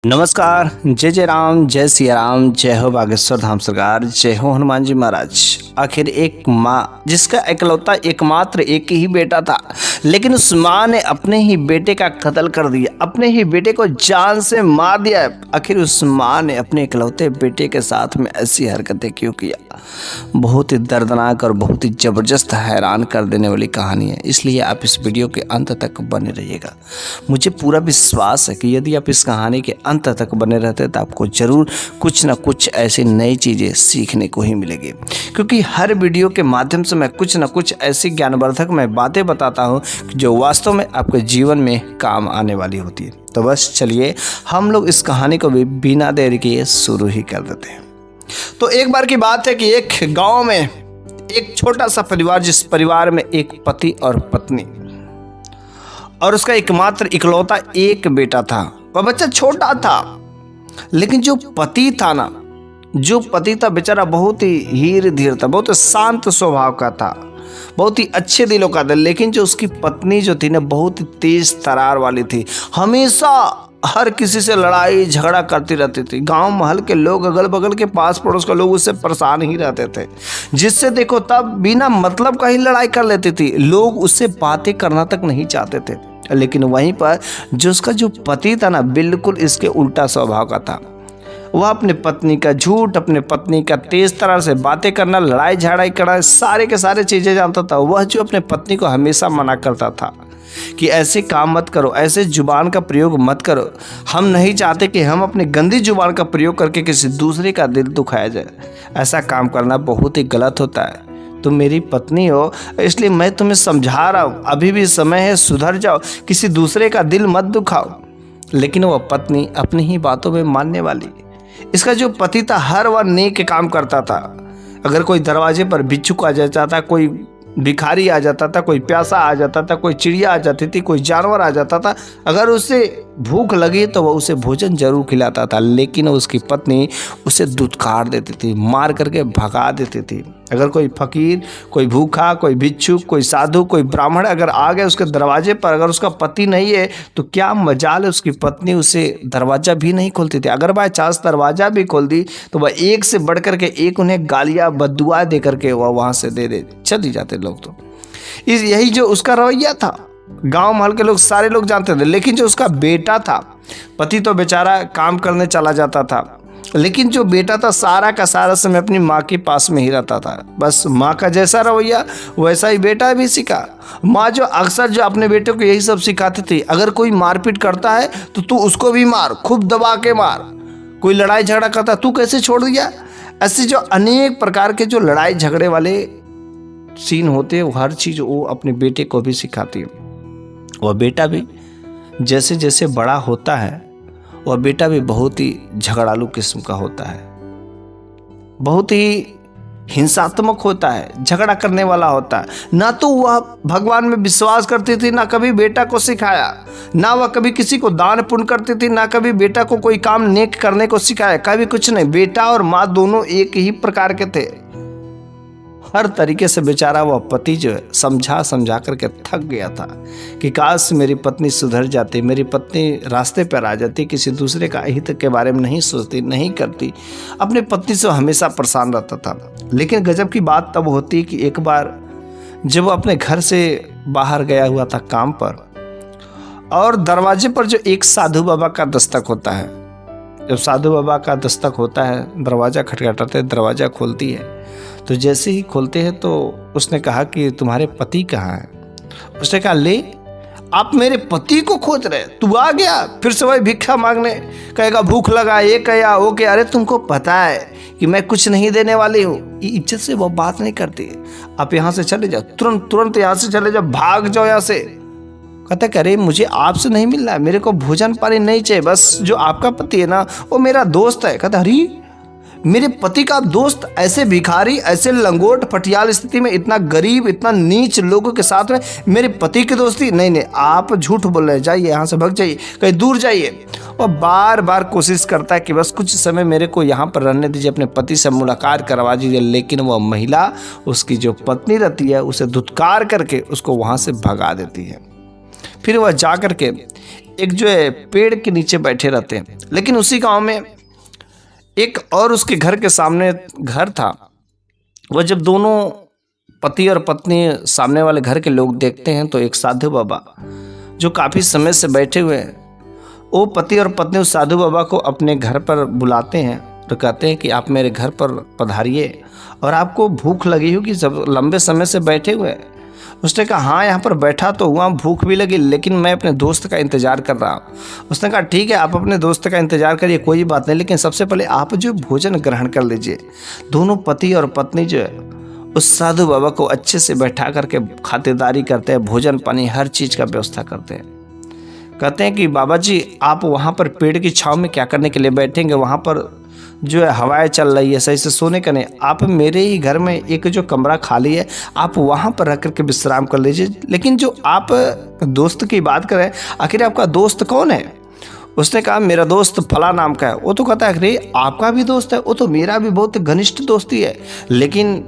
नमस्कार। जय जय राम, जय सिया राम, जय हो बागेश्वर धाम सरकार, जय हो हनुमान जी महाराज। आखिर एक माँ जिसका इकलौता एकमात्र एक ही बेटा था, लेकिन उस माँ ने अपने ही बेटे का कत्ल कर दिया, अपने ही बेटे को जान से मार दिया। आखिर उस माँ ने अपने इकलौते बेटे के साथ में ऐसी हरकतें क्यों किया? बहुत ही दर्दनाक और बहुत ही ज़बरदस्त हैरान कर देने वाली कहानी है, इसलिए आप इस वीडियो के अंत तक बने रहिएगा। मुझे पूरा विश्वास है कि यदि आप इस कहानी के अंत तक बने रहते तो आपको ज़रूर कुछ ना कुछ ऐसी नई चीज़ें सीखने को ही मिलेगी, क्योंकि हर वीडियो के माध्यम से मैं कुछ ना कुछ ऐसी ज्ञानवर्धक मैं बातें बताता हूँ जो वास्तव में आपके जीवन में काम आने वाली होती है। तो बस चलिए हम लोग इस कहानी को भी बिना देर किए शुरू ही कर देते हैं। तो एक बार की बात है कि एक गांव में एक छोटा सा परिवार, जिस परिवार में एक पति और पत्नी और उसका एकमात्र इकलौता एक बेटा था। वह बच्चा छोटा था, लेकिन जो पति था बेचारा बहुत ही हीर धीर था, बहुत शांत स्वभाव का था, बहुत ही अच्छे दिलों का था। लेकिन जो उसकी पत्नी जो थी ना, बहुत ही तेज तरार वाली थी, हमेशा हर किसी से लड़ाई झगड़ा करती रहती थी। गांव महल के लोग, अगल बगल के पास पड़ोस के लोग उससे परेशान ही रहते थे, जिससे देखो तब बिना मतलब का ही लड़ाई कर लेती थी। लोग उससे बातें करना तक नहीं चाहते थे। लेकिन वहीं पर जो उसका जो पति था ना, बिल्कुल इसके उल्टा स्वभाव का था। वह अपने पत्नी का झूठ, अपने पत्नी का तेज तरह से बातें करना, लड़ाई झगड़ाई करना, सारे के सारे चीज़ें जानता था। वह जो अपने पत्नी को हमेशा मना करता था कि ऐसे काम मत करो, ऐसे जुबान का प्रयोग मत करो, हम नहीं चाहते कि हम अपनी गंदी जुबान का प्रयोग करके किसी दूसरे का दिल दुखाया जाए। ऐसा काम करना बहुत ही गलत होता है। तुम मेरी पत्नी हो, इसलिए मैं तुम्हें समझा रहा हूँ, अभी भी समय है, सुधर जाओ, किसी दूसरे का दिल मत दुखाओ। लेकिन वह पत्नी अपनी ही बातों में मानने वाली। इसका जो पति था, हर वह नेक काम करता था। अगर कोई दरवाजे पर बिच्छू आ जाता था, कोई भिखारी आ जाता था, कोई प्यासा आ जाता था, कोई चिड़िया आ जाती थी, कोई जानवर आ जाता था, अगर उसे भूख लगी तो वह उसे भोजन जरूर खिलाता था। लेकिन उसकी पत्नी उसे दुत्कार देती थी, मार करके भगा देती थी। अगर कोई फकीर, कोई भूखा, कोई भिक्षुक, कोई साधु, कोई ब्राह्मण अगर आ गए उसके दरवाजे पर, अगर उसका पति नहीं है तो क्या मजाल है, उसकी पत्नी उसे दरवाज़ा भी नहीं खोलती थी। अगर बाय चांस दरवाज़ा भी खोल दी तो वह एक से बढ़ करके एक उन्हें गालियाँ बद्दुआ दे करके वह वहाँ से दे चली जाते लोग। तो यही जो उसका रवैया था, गांव महल के लोग सारे लोग जानते थे। लेकिन जो उसका बेटा था, पति तो बेचारा काम करने चला जाता था, लेकिन जो बेटा था सारा का सारा समय अपनी माँ के पास में ही रहता था। बस माँ का जैसा रवैया वैसा ही बेटा भी सीखा। माँ जो अक्सर जो अपने बेटे को यही सब सिखाती थी, अगर कोई मारपीट करता है तो तू उसको भी मार, खूब दबा के मार। कोई लड़ाई झगड़ा करता तू कैसे छोड़ दिया। ऐसे जो अनेक प्रकार के जो लड़ाई झगड़े वाले सीन होते हैं, हर चीज़ वो अपने बेटे को भी सिखाती है। वह बेटा भी जैसे जैसे बड़ा होता है, वह बेटा भी बहुत ही झगड़ालू किस्म का होता है, बहुत ही हिंसात्मक होता है, झगड़ा करने वाला होता है। ना तो वह भगवान में विश्वास करती थी, ना कभी बेटा को सिखाया, ना वह कभी किसी को दान पुण्य करती थी, ना कभी बेटा को कोई काम नेक करने को सिखाया, कभी कुछ नहीं। बेटा और माँ दोनों एक ही प्रकार के थे। हर तरीके से बेचारा वह पति जो है समझा करके थक गया था कि काश मेरी पत्नी सुधर जाती, मेरी पत्नी रास्ते पर आ जाती, किसी दूसरे का हित के बारे में नहीं सोचती, नहीं करती, अपने पत्नी से हमेशा परेशान रहता था। लेकिन गजब की बात तब होती कि एक बार जब वो अपने घर से बाहर गया हुआ था काम पर, और दरवाजे पर जो एक साधु बाबा का दस्तक होता है, जब साधु बाबा का दस्तक होता है, दरवाज़ा खटखटाते, दरवाज़ा खोलती है, तो जैसे ही खोलते हैं तो उसने कहा कि तुम्हारे पति कहाँ हैं। उसने कहा ले, आप मेरे पति को खोज रहे, तू आ गया फिर से वही भिक्षा मांगने, कहेगा भूख लगा, ये कहा वो क्या। अरे तुमको पता है कि मैं कुछ नहीं देने वाली हूँ। इज्जत से वो बात नहीं करती। आप यहाँ से चले जाओ, तुरंत यहाँ से चले जाओ, भाग जाओ यहाँ से। कहता है अरे मुझे आपसे नहीं मिलना है, मेरे को भोजन पानी नहीं चाहिए, बस जो आपका पति है ना वो मेरा दोस्त है। कहता अरे मेरे पति का दोस्त ऐसे भिखारी, ऐसे लंगोट फटियाल स्थिति में, इतना गरीब, इतना नीच लोगों के साथ में मेरे पति की दोस्ती? नहीं, आप झूठ बोल रहे हैं, जाइए यहाँ से, भग जाइए, कहीं दूर जाइए। वह बार बार कोशिश करता है कि बस कुछ समय मेरे को यहाँ पर रहने दीजिए, अपने पति से मुलाकात करवा दीजिए। लेकिन वह महिला, उसकी जो पत्नी रहती है, उसे धुतकार करके उसको वहाँ से भगा देती है। फिर वह जा करके एक जो है पेड़ के नीचे बैठे रहते हैं। लेकिन उसी गांव में एक और उसके घर के सामने घर था। वह जब दोनों पति और पत्नी सामने वाले घर के लोग देखते हैं तो एक साधु बाबा जो काफ़ी समय से बैठे हुए हैं, वो पति और पत्नी उस साधु बाबा को अपने घर पर बुलाते हैं तो कहते हैं कि आप मेरे घर पर पधारिए और आपको भूख लगी होगी, जब लंबे समय से बैठे हुए हैं। उसने कहा हाँ, यहाँ पर बैठा तो हुआ, भूख भी लगी, लेकिन मैं अपने दोस्त का इंतज़ार कर रहा हूँ। उसने कहा ठीक है, आप अपने दोस्त का इंतज़ार करिए, कोई बात नहीं, लेकिन सबसे पहले आप जो भोजन ग्रहण कर लीजिए। दोनों पति और पत्नी जो है उस साधु बाबा को अच्छे से बैठा करके खातिरदारी करते हैं, भोजन पानी हर चीज़ का व्यवस्था करते हैं। कहते हैं कि बाबा जी आप वहाँ पर पेड़ की छाँव में क्या करने के लिए बैठेंगे, वहाँ पर जो है हवाएं चल रही है, सही से सोने का नहीं। आप मेरे ही घर में एक जो कमरा खाली है, आप वहाँ पर रह करके विश्राम कर लीजिए। लेकिन जो आप दोस्त की बात करें, आखिर आपका दोस्त कौन है? उसने कहा मेरा दोस्त फला नाम का है। वो तो कहता है अरे आपका भी दोस्त है? वो तो मेरा भी बहुत घनिष्ठ दोस्ती है। लेकिन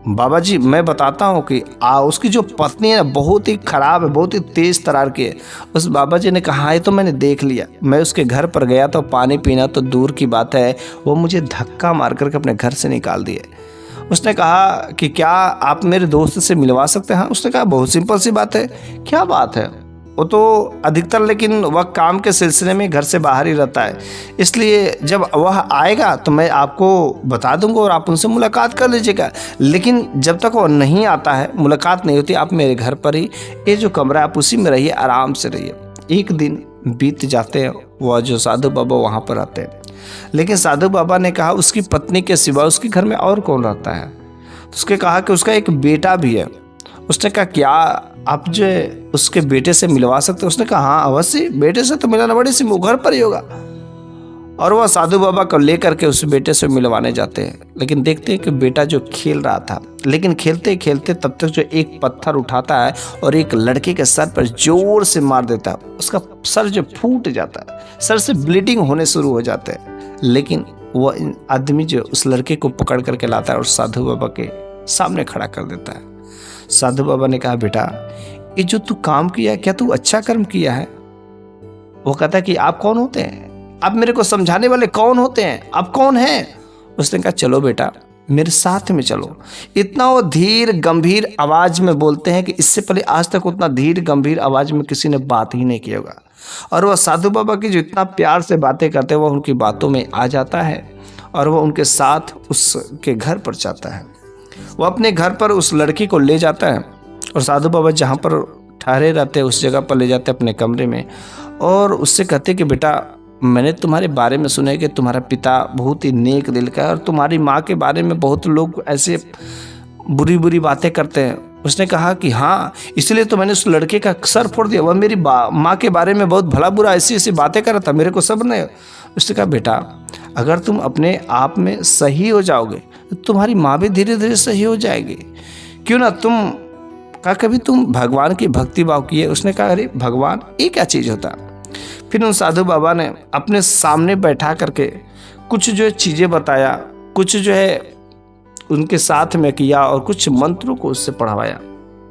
बाबा जी मैं बताता हूँ कि उसकी जो पत्नी है बहुत ही खराब है, बहुत ही तेज तरार की है। उस बाबा जी ने कहा ये तो मैंने देख लिया, मैं उसके घर पर गया तो पानी पीना तो दूर की बात है, वो मुझे धक्का मार करके अपने घर से निकाल दिए। उसने कहा कि क्या आप मेरे दोस्त से मिलवा सकते हैं? उसने कहा बहुत सिंपल सी बात है। क्या बात है? वो तो अधिकतर लेकिन वह काम के सिलसिले में घर से बाहर ही रहता है, इसलिए जब वह आएगा तो मैं आपको बता दूंगा और आप उनसे मुलाकात कर लीजिएगा। लेकिन जब तक वो नहीं आता है, मुलाकात नहीं होती, आप मेरे घर पर ही ये जो कमरा है आप उसी में रहिए, आराम से रहिए। एक दिन बीत जाते हैं, वह जो साधु बाबा वहाँ पर आते हैं। लेकिन साधु बाबा ने कहा उसकी पत्नी के सिवा उसके घर में और कौन रहता है? तो उसके कहा कि उसका एक बेटा भी है। उसने कहा क्या आप जो उसके बेटे से मिलवा सकते? उसने कहा हाँ अवश्य, बेटे से तो मिलाना बड़ी सी, वो घर पर ही होगा। और वह साधु बाबा को लेकर के उस बेटे से मिलवाने जाते हैं। लेकिन देखते हैं कि बेटा जो खेल रहा था, लेकिन खेलते खेलते तब तक जो एक पत्थर उठाता है और एक लड़के के सर पर जोर से मार देता है। उसका सर जो फूट जाता है, सर से ब्लीडिंग होने शुरू हो जाते हैं। लेकिन वह आदमी जो उस लड़के को पकड़ करके लाता है और साधु बाबा के सामने खड़ा कर देता है। साधु बाबा ने कहा बेटा ये जो तू काम किया, क्या तू अच्छा कर्म किया है? वो कहता है कि आप कौन होते हैं? आप मेरे को समझाने वाले कौन होते हैं? आप कौन हैं? उसने कहा चलो बेटा मेरे साथ में चलो। इतना वो धीर गंभीर आवाज में बोलते हैं कि इससे पहले आज तक उतना धीर गंभीर आवाज में किसी ने बात ही नहीं किया होगा। और वह साधु बाबा की जो इतना प्यार से बातें करते हैं, वह उनकी बातों में आ जाता है और वह उनके साथ उसके घर पर जाता है। वो अपने घर पर उस लड़की को ले जाता है और साधु बाबा जहाँ पर ठहरे रहते हैं उस जगह पर ले जाते हैं अपने कमरे में, और उससे कहते कि बेटा मैंने तुम्हारे बारे में सुना है कि तुम्हारा पिता बहुत ही नेक दिल का है और तुम्हारी माँ के बारे में बहुत लोग ऐसे बुरी बुरी बातें करते हैं। उसने कहा कि हाँ, इसलिए तो मैंने उस लड़के का सर फोड़ दिया, वह मेरी माँ के बारे में बहुत भला बुरा ऐसी ऐसी बातें कर रहा था, मेरे को सब्र नहीं। उसने कहा बेटा अगर तुम अपने आप में सही हो जाओगे तो तुम्हारी माँ भी धीरे धीरे सही हो जाएगी। क्यों ना तुम कहा कभी तुम भगवान की भक्ति भाव किए? उसने कहा अरे भगवान ये क्या चीज़ होता? फिर उन साधु बाबा ने अपने सामने बैठा करके कुछ जो है चीज़ें बताया, कुछ जो है उनके साथ में किया और कुछ मंत्रों को उससे पढ़वाया।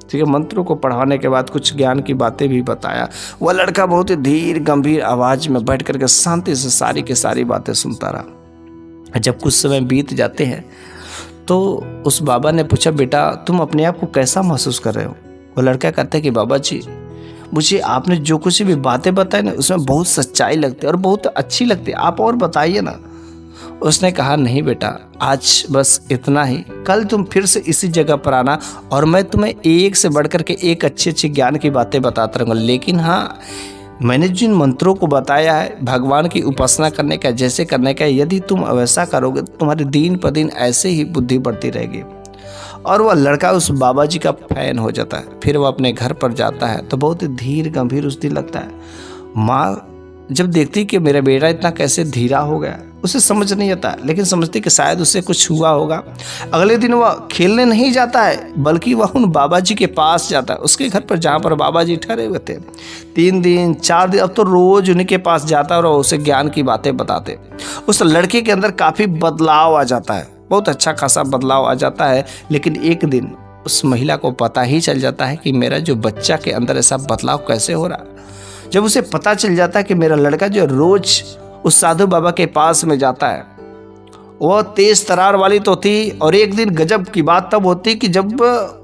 ठीक है, मंत्रों को पढ़वाने के बाद कुछ ज्ञान की बातें भी बताया। वह लड़का बहुत ही धीर गंभीर आवाज में बैठ करके शांति से सारी की सारी बातें सुनता रहा। जब कुछ समय बीत जाते हैं तो उस बाबा ने पूछा बेटा तुम अपने आप को कैसा महसूस कर रहे हो? वो लड़का कहता है कि बाबा जी मुझे आपने जो कुछ भी बातें बताई ना उसमें बहुत सच्चाई लगती है और बहुत अच्छी लगती है, आप और बताइए ना। उसने कहा नहीं बेटा आज बस इतना ही, कल तुम फिर से इसी जगह पर आना और मैं तुम्हें एक से बढ़कर के एक अच्छे ज्ञान की बातें बताता रहूँगा। लेकिन हाँ, मैंने जिन मंत्रों को बताया है भगवान की उपासना करने का, जैसे करने का, यदि तुम वैसा करोगे तो तुम्हारी दिन पर दिन ऐसे ही बुद्धि बढ़ती रहेगी। और वह लड़का उस बाबा जी का फैन हो जाता है। फिर वह अपने घर पर जाता है तो बहुत ही धीर गंभीर उस दिन लगता है। माँ जब देखती कि मेरा बेटा इतना कैसे धीरा हो गया, उसे समझ नहीं आता, लेकिन समझती कि शायद उससे कुछ हुआ होगा। अगले दिन वह खेलने नहीं जाता है बल्कि वह उन बाबा जी के पास जाता है, उसके घर पर जहाँ पर बाबा जी ठहरे हुए थे। 3 दिन 4 दिन अब तो रोज उन्हीं के पास जाता और उसे ज्ञान की बातें बताते। उस लड़के के अंदर काफ़ी बदलाव आ जाता है, बहुत अच्छा खासा बदलाव आ जाता है। लेकिन एक दिन उस महिला को पता ही चल जाता है कि मेरा जो बच्चा के अंदर ऐसा बदलाव कैसे हो रहा है। जब उसे पता चल जाता है कि मेरा लड़का जो रोज उस साधु बाबा के पास में जाता है, वह तेज तरार वाली तो थी। और एक दिन गजब की बात तब होती कि जब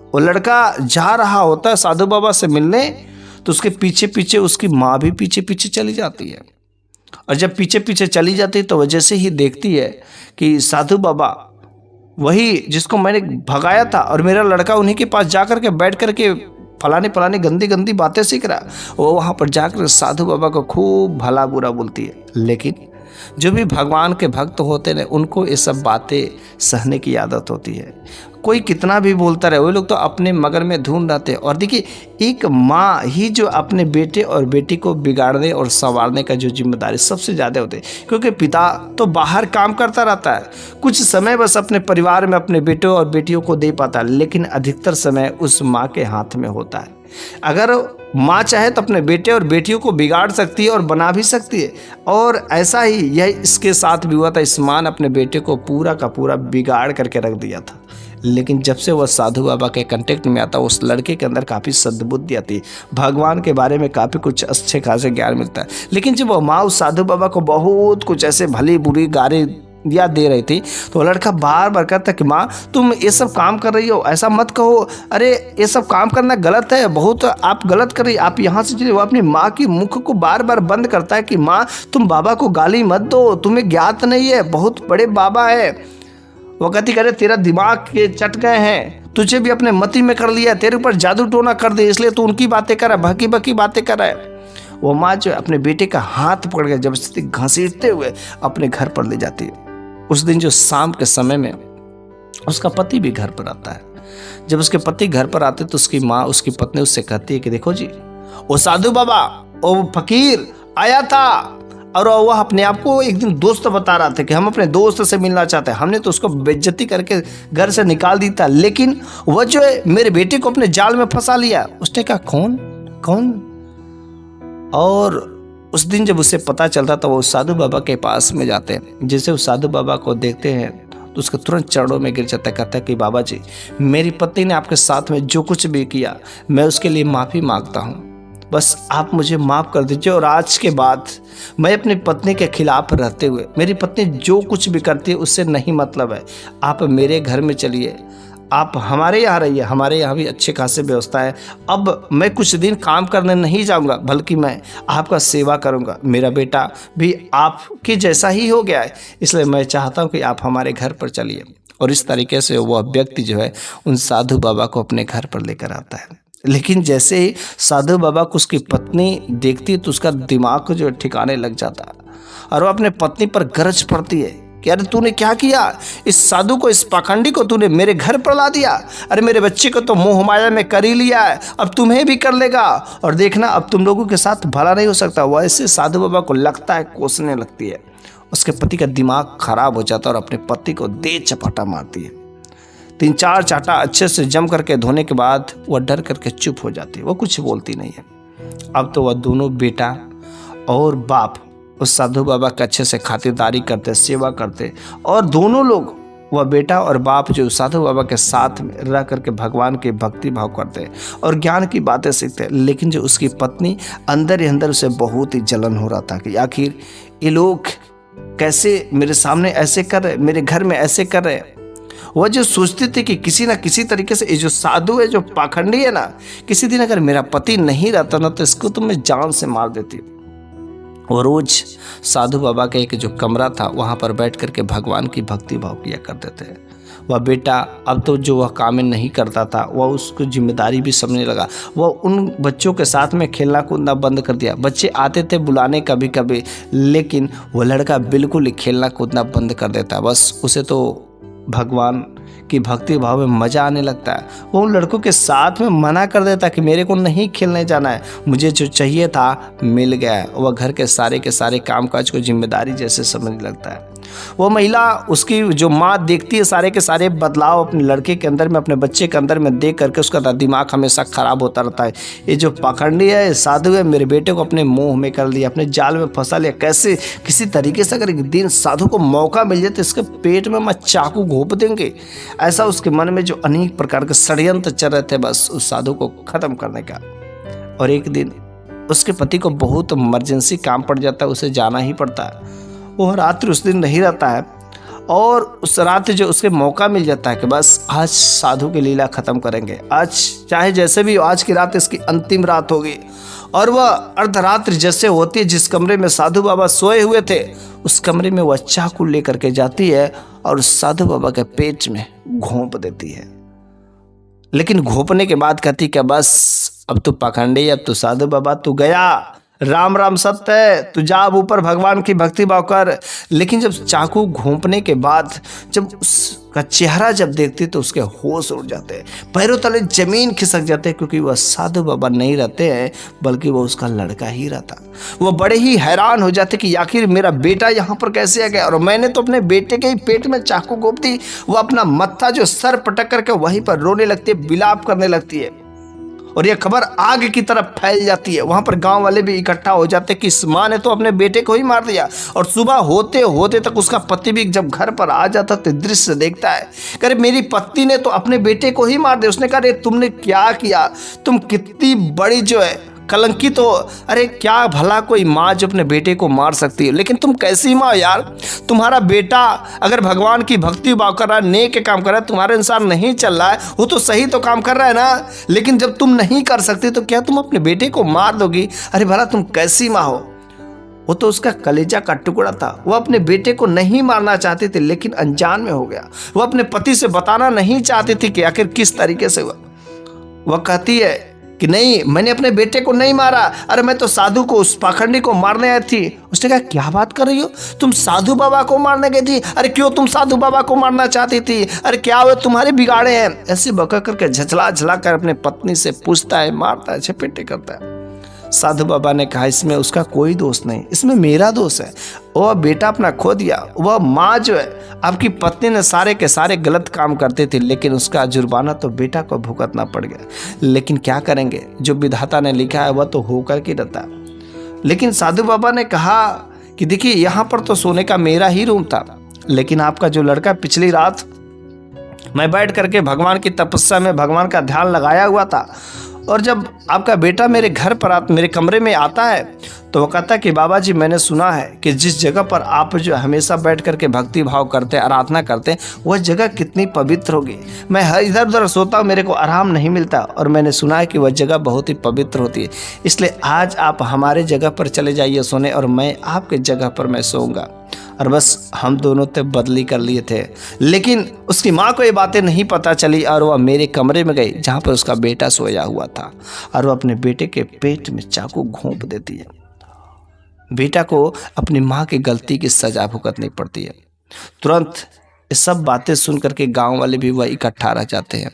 वो लड़का जा रहा होता है साधु बाबा से मिलने, तो उसके पीछे पीछे उसकी माँ भी पीछे पीछे चली जाती है। और जब पीछे पीछे चली जाती है तो वजह से ही देखती है कि साधु बाबा वही जिसको मैंने भगाया था, और मेरा लड़का उन्हीं के पास जाकर के बैठ कर के फलानी फलानी गंदी गंदी बातें सीख रहा। वो वहाँ पर जाकर साधु बाबा को खूब भला बुरा बोलती है। लेकिन जो भी भगवान के भक्त होते हैं उनको ये सब बातें सहने की आदत होती है। कोई कितना भी बोलता रहे, वो लोग तो अपने मगन में धुन रहते हैं। और देखिए, एक माँ ही जो अपने बेटे और बेटी को बिगाड़ने और संवारने का जो जिम्मेदारी सबसे ज़्यादा होती है, क्योंकि पिता तो बाहर काम करता रहता है, कुछ समय बस अपने परिवार में अपने बेटों और बेटियों को दे पाता है, लेकिन अधिकतर समय उस माँ के हाथ में होता है। अगर माँ चाहे तो अपने बेटे और बेटियों को बिगाड़ सकती है और बना भी सकती है। और ऐसा ही यह इसके साथ भी हुआ था। इस माँ ने अपने बेटे को पूरा का पूरा बिगाड़ करके रख दिया था। लेकिन जब से वह साधु बाबा के कांटेक्ट में आता, उस लड़के के अंदर काफ़ी सद्बुद्धि आती है, भगवान के बारे में काफ़ी कुछ अच्छे खासे ज्ञान मिलता है। लेकिन जब वह माँ उस साधु बाबा को बहुत कुछ ऐसे भली बुरी गाली या दे रही थी, तो लड़का बार बार कहता कि माँ तुम ये सब काम कर रही हो, ऐसा मत कहो, अरे ये सब काम करना गलत है, बहुत आप गलत कर रही, आप यहाँ से चलिए। वो अपनी माँ की मुख को बार बार बंद करता है कि माँ तुम बाबा को गाली मत दो, तुम्हें ज्ञात नहीं है, बहुत बड़े बाबा है। वो कहती करे तेरा दिमाग के चट गए हैं, तुझे भी अपने मति में कर लिया, तेरे ऊपर जादू टोना कर दे, इसलिए तू उनकी बातें कर रहा है, बकी बकी बातें कर रहा है। वो माँ जो अपने बेटे का हाथ पकड़ के जबरदस्ती घसीटते हुए अपने घर पर ले जाती है। उस दिन जो शाम के समय में उसका पति भी घर पर आता है। जब उसके पति घर पर आते तो उसकी माँ, उसकी पत्नी उससे कहती है कि देखो जी, वो साधु बाबा, वो फकीर आया था, और वह अपने आप को एक दिन दोस्त बता रहा था कि हम अपने दोस्त से मिलना चाहते हैं। हमने तो उसको बेइज्जती करके घर से निकाल दी था, लेकिन वह जो है मेरे बेटे को अपने जाल में फंसा लिया। उसने कहा कौन? और उस दिन जब उसे पता चलता तो वो साधु बाबा के पास में जाते हैं। जैसे उस साधु बाबा को देखते हैं तो उसके तुरंत चरणों में गिर जाता है, कहता है कि बाबा जी, मेरी पत्नी ने आपके साथ में जो कुछ भी किया, मैं उसके लिए माफ़ी मांगता हूँ, बस आप मुझे माफ़ कर दीजिए। और आज के बाद मैं अपनी पत्नी के खिलाफ रहते हुए, मेरी पत्नी जो कुछ भी करती है उससे नहीं मतलब है, आप मेरे घर में चलिए, आप हमारे यहाँ रहिए, हमारे यहाँ भी अच्छे खासे व्यवस्था है। अब मैं कुछ दिन काम करने नहीं जाऊँगा, बल्कि मैं आपका सेवा करूँगा। मेरा बेटा भी आपके जैसा ही हो गया है, इसलिए मैं चाहता हूँ कि आप हमारे घर पर चलिए। और इस तरीके से वह व्यक्ति जो है उन साधु बाबा को अपने घर पर लेकर आता है। लेकिन जैसे ही साधु बाबा को उसकी पत्नी देखती है तो उसका दिमाग जो ठिकाने लग जाता है, और वो अपने पत्नी पर गरज पड़ती है कि अरे तूने क्या किया, इस साधु को, इस पाखंडी को तूने मेरे घर पर ला दिया, अरे मेरे बच्चे को तो मोह माया में कर ही लिया है, अब तुम्हें भी कर लेगा, और देखना अब तुम लोगों के साथ भला नहीं हो सकता। वैसे साधु बाबा को लगता है, कोसने लगती है। उसके पति का दिमाग खराब हो जाता है और अपने पति को दे चपाटा मारती है। 3-4 चाटा अच्छे से जम करके धोने के बाद वह डर करके चुप हो जाती है, वो कुछ बोलती नहीं है। अब तो वह दोनों बेटा और बाप उस साधु बाबा के अच्छे से खातिरदारी करते, सेवा करते, और दोनों लोग, वह बेटा और बाप जो साधु बाबा के साथ में रह करके भगवान के भक्ति भाव करते और ज्ञान की बातें सीखते। लेकिन जो उसकी पत्नी अंदर ही अंदर उसे बहुत ही जलन हो रहा था कि आखिर ये लोग कैसे मेरे सामने ऐसे कर रहे, मेरे घर में ऐसे कर रहे। वह जो सोचती थी कि किसी ना किसी तरीके से ये जो साधु है, जो पाखंडी है ना, किसी दिन अगर मेरा पति नहीं रहता ना तो इसको तो मैं जान से मार देती। वो रोज साधु बाबा का एक जो कमरा था वहाँ पर बैठ करके भगवान की भक्ति भाव किया करते थे। वह बेटा अब तो जो वह काम नहीं करता था, वह उसको जिम्मेदारी भी समझने लगा। वह उन बच्चों के साथ में खेलना कूदना बंद कर दिया। बच्चे आते थे बुलाने कभी कभी, लेकिन वह लड़का बिल्कुल ही खेलना कूदना बंद कर देता। बस उसे तो भगवान की भक्ति भाव में मज़ा आने लगता है। वो उन लड़कों के साथ में मना कर देता कि मेरे को नहीं खेलने जाना है, मुझे जो चाहिए था मिल गया है। वह घर के सारे कामकाज को जिम्मेदारी जैसे समझने लगता है। वो महिला, उसकी जो माँ देखती है सारे के सारे बदलाव अपने लड़के के अंदर में, अपने बच्चे के अंदर में देख करके उसका दिमाग हमेशा ख़राब होता रहता है। ये जो पाखंडी है, साधु है, मेरे बेटे को अपने मोह में कर लिया, अपने जाल में फंसा लिया। कैसे किसी तरीके से अगर एक दिन साधु को मौका मिल जाए तो इसके पेट में मैं चाकू घोंप देंगे, ऐसा उसके मन में जो अनेक प्रकार के षड्यंत्र चल रहे थे बस उस साधु को ख़त्म करने का। और एक दिन उसके पति को बहुत इमरजेंसी काम पड़ जाता है, उसे जाना ही पड़ता है। वो रात्रि उस दिन नहीं रहता है और उस रात जो उसके मौका मिल जाता है कि बस आज साधु की लीला ख़त्म करेंगे, आज चाहे जैसे भी हो, आज की रात इसकी अंतिम रात होगी। और वह अर्धरात्रि जैसे होती है, जिस कमरे में साधु बाबा सोए हुए थे उस कमरे में वह चाकू लेकर के जाती है और उस साधु बाबा के पेट में घोंप देती है। लेकिन घोंपने के बाद कहती कि बस अब तू पखंडी, अब तू साधु बाबा तू गया, राम राम सत्य है, तू जा अब ऊपर भगवान की भक्ति भाव कर। लेकिन जब चाकू घोंपने के बाद जब उसका चेहरा जब देखती तो उसके होश उड़ जाते हैं, पैरों तले जमीन खिसक जाते हैं, क्योंकि वह साधु बाबा नहीं रहते हैं बल्कि वह उसका लड़का ही रहता। वह बड़े ही हैरान हो जाते कि आखिर मेरा बेटा यहाँ पर कैसे आ गया, और मैंने तो अपने बेटे के ही पेट में चाकू घोंप दी। वह अपना मत्था जो सर पटक करके वहीं पर रोने लगती है, विलाप करने लगती है और यह खबर आग की तरफ फैल जाती है। वहां पर गांव वाले भी इकट्ठा हो जाते कि इस मां ने तो अपने बेटे को ही मार दिया। और सुबह होते होते तक उसका पति भी जब घर पर आ जाता तो दृश्य देखता है, अरे मेरी पत्नी ने तो अपने बेटे को ही मार दिया। उसने कहा अरे तुमने क्या किया, तुम कितनी बड़ी जो है कलंकित हो। अरे क्या भला कोई माँ जो अपने बेटे को मार सकती है, लेकिन तुम कैसी माँ यार, तुम्हारा बेटा अगर भगवान की भक्ति भाव कर रहा है, नेक काम कर रहा है, तुम्हारे अनुसार नहीं चल रहा है, वो तो सही तो काम कर रहा है ना, लेकिन जब तुम नहीं कर सकते तो क्या तुम अपने बेटे को मार दोगी। अरे भला तुम कैसी माँ हो। वो तो उसका कलेजा का टुकड़ा था, वो अपने बेटे को नहीं मारना चाहती थी लेकिन अनजान में हो गया। वो अपने पति से बताना नहीं चाहती थी कि आखिर किस तरीके से हुआ। वह कहती है कि नहीं, मैंने अपने बेटे को नहीं मारा, अरे मैं तो साधु को, उस पाखंडी को मारने आई थी। उसने कहा क्या बात कर रही हो, तुम साधु बाबा को मारने गई थी। अरे क्यों तुम साधु बाबा को मारना चाहती थी, अरे क्या वो तुम्हारे बिगाड़े हैं। ऐसे बका करके झचला झला कर अपने पत्नी से पूछता है, मारता है, झपेटे करता है। साधु बाबा ने कहा इसमें उसका कोई दोष नहीं, इसमें मेरा दोष है। वह बेटा अपना खो दिया, वह माँ जो है आपकी पत्नी ने सारे के सारे गलत काम करते थे, लेकिन उसका जुर्माना तो बेटा को भुगतना पड़ गया। लेकिन क्या करेंगे, जो विधाता ने लिखा है वह तो होकर के रहता। लेकिन साधु बाबा ने कहा कि देखिए यहाँ पर तो सोने का मेरा ही रूम था, लेकिन आपका जो लड़का पिछली रात मैं बैठ करके भगवान की तपस्या में भगवान का ध्यान लगाया हुआ था, और जब आपका बेटा मेरे घर पर मेरे कमरे में आता है तो वो कहता है कि बाबा जी मैंने सुना है कि जिस जगह पर आप जो हमेशा बैठ करके भक्ति भाव करते हैं, आराधना करते हैं, वह जगह कितनी पवित्र होगी। मैं इधर उधर सोता हूँ, मेरे को आराम नहीं मिलता, और मैंने सुना है कि वह जगह बहुत ही पवित्र होती है, इसलिए आज आप हमारे जगह पर चले जाइए सोने और मैं आपके जगह पर मैं सोऊंगा। और बस हम दोनों तो बदली कर लिए थे, लेकिन उसकी माँ को ये बातें नहीं पता चली और वह मेरे कमरे में गई जहाँ पर उसका बेटा सोया हुआ था, और वह अपने बेटे के पेट में चाकू घोंप देती है। बेटा को अपनी माँ की गलती की सजा भुगतनी पड़ती है। तुरंत ये सब बातें सुन करके गांव वाले भी वह इकट्ठा रह जाते हैं।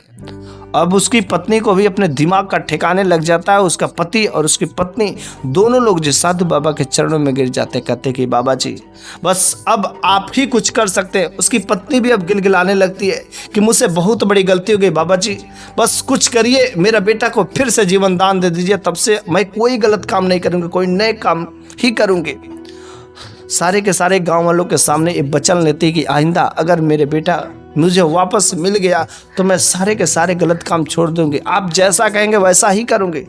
अब उसकी पत्नी को भी अपने दिमाग का ठिकाने लग जाता है। उसका पति और उसकी पत्नी दोनों लोग जिस साधु बाबा के चरणों में गिर जाते, कहते कि बाबा जी बस अब आप ही कुछ कर सकते हैं। उसकी पत्नी भी अब गिलगिलाने लगती है कि मुझसे बहुत बड़ी गलती हो गई बाबा जी, बस कुछ करिए, मेरा बेटा को फिर से जीवन दान दे दीजिए, तब से मैं कोई गलत काम नहीं करूँगी, कोई नए काम ही करूँगी। सारे के सारे गांव वालों के सामने ये वचन लेती कि आइंदा अगर मेरे बेटा मुझे वापस मिल गया तो मैं सारे के सारे गलत काम छोड़ दूंगी, आप जैसा कहेंगे वैसा ही करूंगी।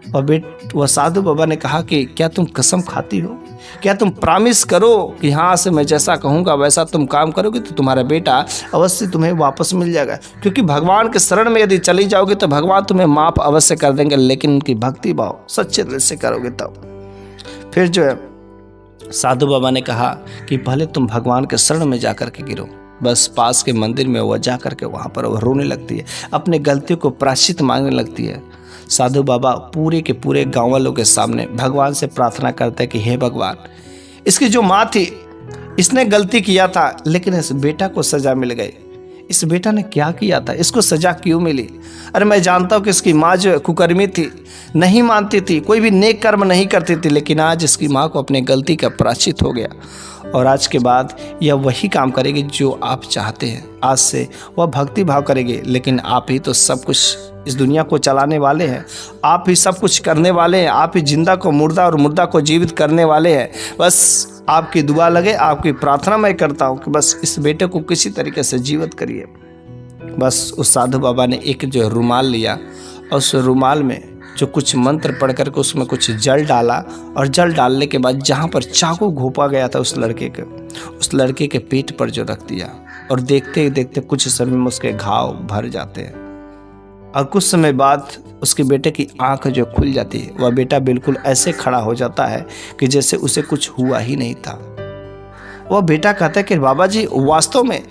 और वह साधु बाबा ने कहा कि क्या तुम कसम खाती हो, क्या तुम प्रॉमिस करो कि हाँ से मैं जैसा कहूँगा वैसा तुम काम करोगे तो तुम्हारा बेटा अवश्य तुम्हें वापस मिल जाएगा। क्योंकि भगवान के शरण में यदि चली जाओगे तो भगवान तुम्हें माफ़ अवश्य कर देंगे, लेकिन उनकी भक्ति भाव सच्चे दिल से करोगे तब। फिर जो है साधु बाबा ने कहा कि पहले तुम भगवान के शरण में जा कर के गिरो। बस पास के मंदिर में वह जा कर के वहाँ पर वह रोने लगती है, अपने गलतियों को प्रायश्चित मांगने लगती है। साधु बाबा पूरे के पूरे गाँव वालों के सामने भगवान से प्रार्थना करते हैं कि हे भगवान, इसकी जो माँ थी इसने गलती किया था, लेकिन इस बेटा को सजा मिल गई। इस बेटा ने क्या किया था, इसको सजा क्यों मिली? अरे मैं जानता हूँ कि इसकी माँ जो कुकर्मी थी, नहीं मानती थी, कोई भी नेक कर्म नहीं करती थी, लेकिन आज इसकी माँ को अपने गलती का प्रायश्चित हो गया और आज के बाद यह वही काम करेगी जो आप चाहते हैं। आज से वह भक्ति भाव करेगी, लेकिन आप ही तो सब कुछ इस दुनिया को चलाने वाले हैं, आप ही सब कुछ करने वाले हैं, आप ही जिंदा को मुर्दा और मुर्दा को जीवित करने वाले हैं। बस आपकी दुआ लगे, आपकी प्रार्थना मैं करता हूँ कि बस इस बेटे को किसी तरीके से जीवित करिए। बस उस साधु बाबा ने एक जो रुमाल लिया और उस रुमाल में जो कुछ मंत्र पढ़ करके उसमें कुछ जल डाला और जल डालने के बाद जहाँ पर चाकू घोंपा गया था उस लड़के के पेट पर जो रख दिया और देखते ही देखते कुछ समय में उसके घाव भर जाते हैं और कुछ समय बाद उसके बेटे की आंख जो खुल जाती है, वह बेटा बिल्कुल ऐसे खड़ा हो जाता है कि जैसे उसे कुछ हुआ ही नहीं था। वह बेटा कहता है कि बाबा जी, वास्तव में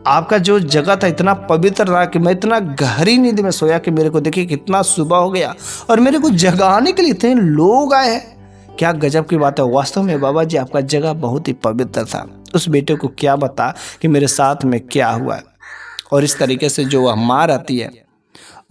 आपका जो जगह था इतना पवित्र रहा कि मैं इतना गहरी नींद में सोया कि मेरे को देखिए कितना सुबह हो गया और मेरे को जगाने के लिए इतने लोग आए हैं। क्या गजब की बात है। वास्तव में बाबा जी आपका जगह बहुत ही पवित्र था। उस बेटे को क्या बता कि मेरे साथ में क्या हुआ है। और इस तरीके से जो वह माँ रहती है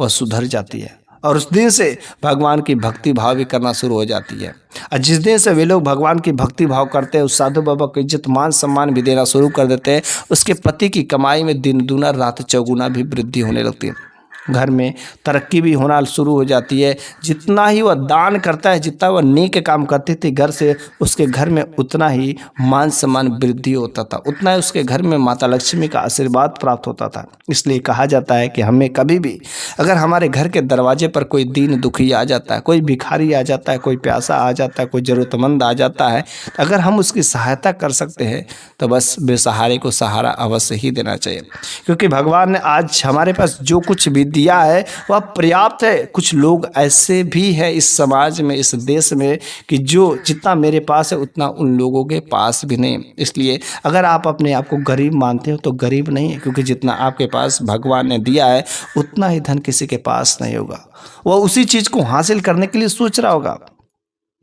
वह सुधर जाती है और उस दिन से भगवान की भक्ति भाव भी करना शुरू हो जाती है। और जिस दिन से वे लोग भगवान की भक्ति भाव करते हैं, उस साधु बाबा को इज्जत मान सम्मान भी देना शुरू कर देते हैं। उसके पति की कमाई में दिन दूना रात चौगुना भी वृद्धि होने लगती है। घर में तरक्की भी होना शुरू हो जाती है। जितना ही वह दान करता है, जितना वह नेक काम करती थी घर से, उसके घर में उतना ही मान सम्मान वृद्धि होता था, उतना ही उसके घर में माता लक्ष्मी का आशीर्वाद प्राप्त होता था। इसलिए कहा जाता है कि हमें कभी भी अगर हमारे घर के दरवाजे पर कोई दीन दुखी आ जाता है, कोई भिखारी आ जाता है, कोई प्यासा आ जाता है, कोई ज़रूरतमंद आ जाता है, अगर हम उसकी सहायता कर सकते हैं तो बस बेसहारे को सहारा अवश्य ही देना चाहिए। क्योंकि भगवान ने आज हमारे पास जो कुछ भी दिया है वह पर्याप्त है। कुछ लोग ऐसे भी हैं इस समाज में, इस देश में, कि जो जितना मेरे पास है उतना उन लोगों के पास भी नहीं। इसलिए अगर आप अपने आप को गरीब मानते हो तो गरीब नहीं है, क्योंकि जितना आपके पास भगवान ने दिया है उतना ही धन किसी के पास नहीं होगा। वह उसी चीज़ को हासिल करने के लिए सोच रहा होगा।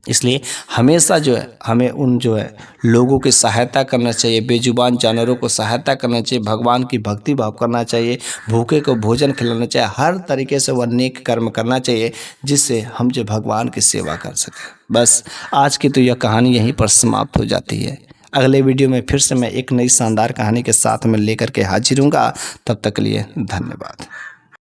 इसलिए हमेशा जो है हमें उन जो है लोगों की सहायता करना चाहिए, बेजुबान जानवरों को सहायता करना चाहिए, भगवान की भक्ति भाव करना चाहिए, भूखे को भोजन खिलाना चाहिए, हर तरीके से वह नेक कर्म करना चाहिए जिससे हम जो भगवान की सेवा कर सकें। बस आज की तो यह कहानी यहीं पर समाप्त हो जाती है। अगले वीडियो में फिर से मैं एक नई शानदार कहानी के साथ में लेकर के हाजिर हूँगा। तब तक के लिए धन्यवाद।